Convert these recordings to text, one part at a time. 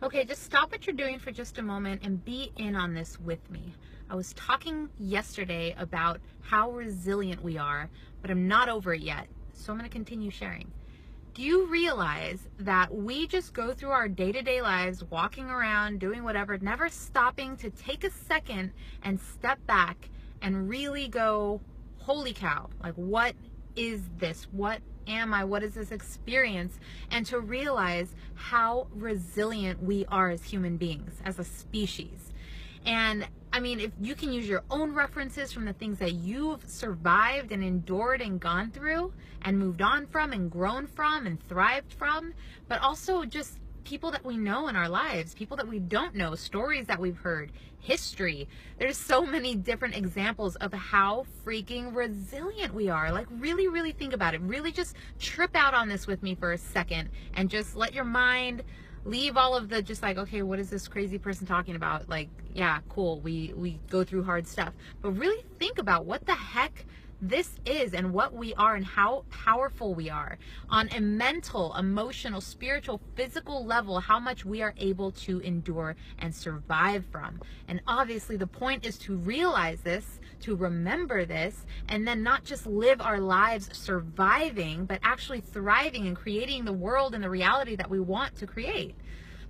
Okay, just stop what you're doing for just a moment and be in on this with me. I was talking yesterday about how resilient we are, but I'm not over it yet, so I'm going to continue sharing. Do you realize that we just go through our day-to-day lives, walking around, doing whatever, never stopping to take a second and step back and really go, holy cow, like what is this? What am I? What is this experience? And to realize how resilient we are as human beings, as a species. And I mean, if you can use your own references from the things that you've survived and endured and gone through and moved on from and grown from and thrived from, but also just people that we know in our lives, people that we don't know, stories that we've heard, history. There's so many different examples of how freaking resilient we are. Like really, really think about it. Really just trip out on this with me for a second and just let your mind leave all of the just like, okay, what is this crazy person talking about? Like, yeah, cool. We go through hard stuff, but really think about what the heck this is and what we are and how powerful we are on a mental, emotional, spiritual, physical level, how much we are able to endure and survive from. And obviously the point is to realize this, to remember this, and then not just live our lives surviving, but actually thriving and creating the world and the reality that we want to create.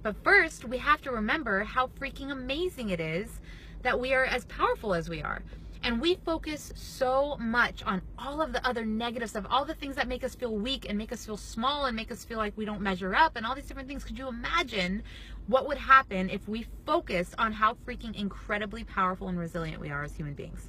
But first, we have to remember how freaking amazing it is that we are as powerful as we are. And we focus so much on all of the other negative stuff, all the things that make us feel weak and make us feel small and make us feel like we don't measure up and all these different things. Could you imagine what would happen if we focused on how freaking incredibly powerful and resilient we are as human beings?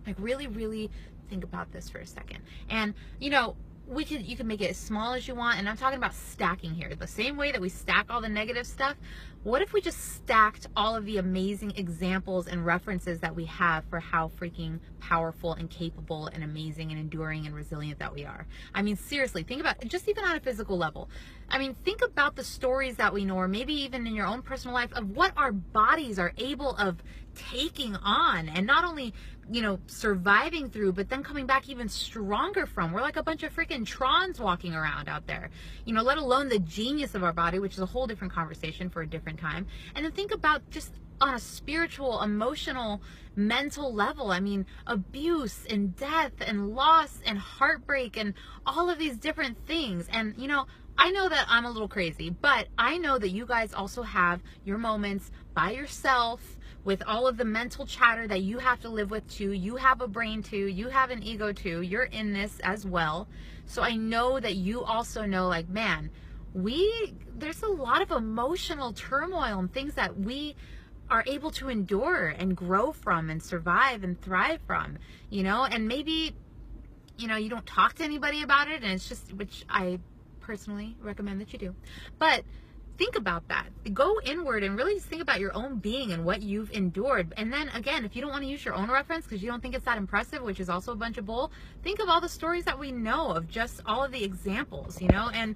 Like really, really think about this for a second. And you know, you can make it as small as you want, and I'm talking about stacking here. The same way that we stack all the negative stuff, what if we just stacked all of the amazing examples and references that we have for how freaking powerful and capable and amazing and enduring and resilient that we are? I mean, seriously, think about just even on a physical level. I mean, think about the stories that we know, or maybe even in your own personal life, of what our bodies are able of taking on, and not only, you know, surviving through, but then coming back even stronger from. We're like a bunch of freaking Trons walking around out there, you know, let alone the genius of our body, which is a whole different conversation for a different time. And then think about just on a spiritual, emotional, mental level. I mean, abuse and death and loss and heartbreak and all of these different things. And, you know, I know that I'm a little crazy, but I know that you guys also have your moments by yourself with all of the mental chatter that you have to live with too. You have a brain too. You have an ego too. You're in this as well. So I know that you also know, like, man, there's a lot of emotional turmoil and things that we are able to endure and grow from and survive and thrive from, you know. And maybe, you know, you don't talk to anybody about it, and it's just, which I personally recommend that you do, but think about that. Go inward and really just think about your own being and what you've endured. And then again, if you don't want to use your own reference because you don't think it's that impressive, which is also a bunch of bull, think of all the stories that we know of, just all of the examples, you know. And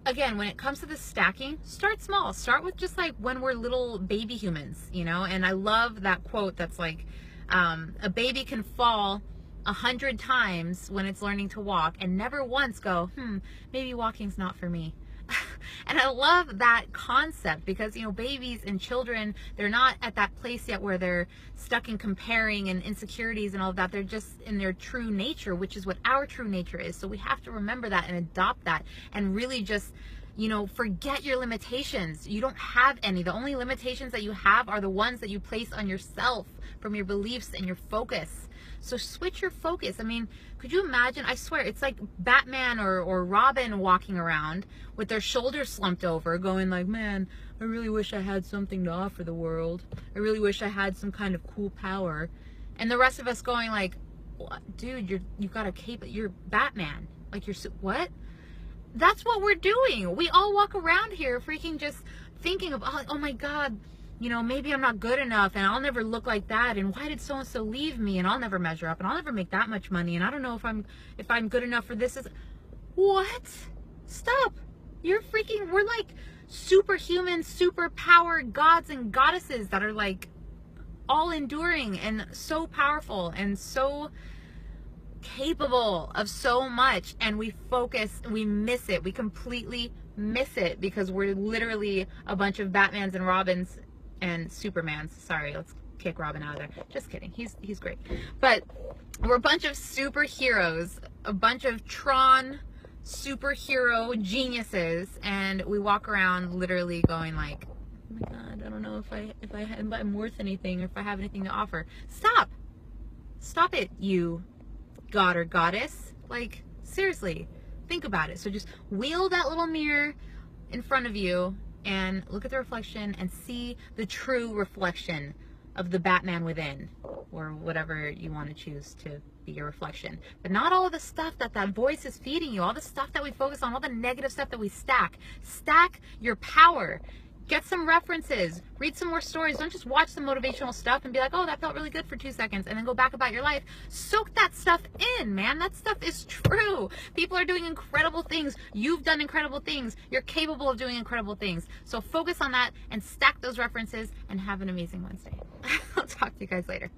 again, when it comes to the stacking, start small. Start with just like when we're little baby humans, you know. And I love that quote that's like, a baby can fall 100 times when it's learning to walk and never once go, maybe walking's not for me. And I love that concept because, you know, babies and children, they're not at that place yet where they're stuck in comparing and insecurities and all of that. They're just in their true nature, which is what our true nature is. So we have to remember that and adopt that and really just, you know, forget your limitations. You don't have any. The only limitations that you have are the ones that you place on yourself from your beliefs and your focus. So switch your focus. I mean, could you imagine? I swear, it's like Batman or Robin walking around with their shoulders slumped over going like, man, I really wish I had something to offer the world. I really wish I had some kind of cool power. And the rest of us going like, what? Dude, you've got a cape. You're Batman. Like, what? That's what we're doing. We all walk around here freaking just thinking of, oh my God, you know, maybe I'm not good enough and I'll never look like that. And why did so-and-so leave me? And I'll never measure up and I'll never make that much money. And I don't know if I'm good enough for this. What? Stop. We're like superhuman, superpowered gods and goddesses that are like all enduring and so powerful and so capable of so much, and we miss it. We completely miss it because we're literally a bunch of Batmans and Robins and Supermans. Sorry, let's kick Robin out of there. Just kidding. He's great. But we're a bunch of superheroes, a bunch of Tron superhero geniuses, and we walk around literally going like, oh my god, I don't know if I'm worth anything or if I have anything to offer. Stop it, you god or goddess. Like, seriously, think about it. So just wheel that little mirror in front of you and look at the reflection and see the true reflection of the Batman within, or whatever you want to choose to be your reflection. But not all of the stuff that voice is feeding you, all the stuff that we focus on, all the negative stuff that we stack. Stack your power. Get some references, read some more stories. Don't just watch some motivational stuff and be like, oh, that felt really good for 2 seconds, and then go back about your life. Soak that stuff in, man. That stuff is true. People are doing incredible things. You've done incredible things. You're capable of doing incredible things. So focus on that and stack those references and have an amazing Wednesday. I'll talk to you guys later.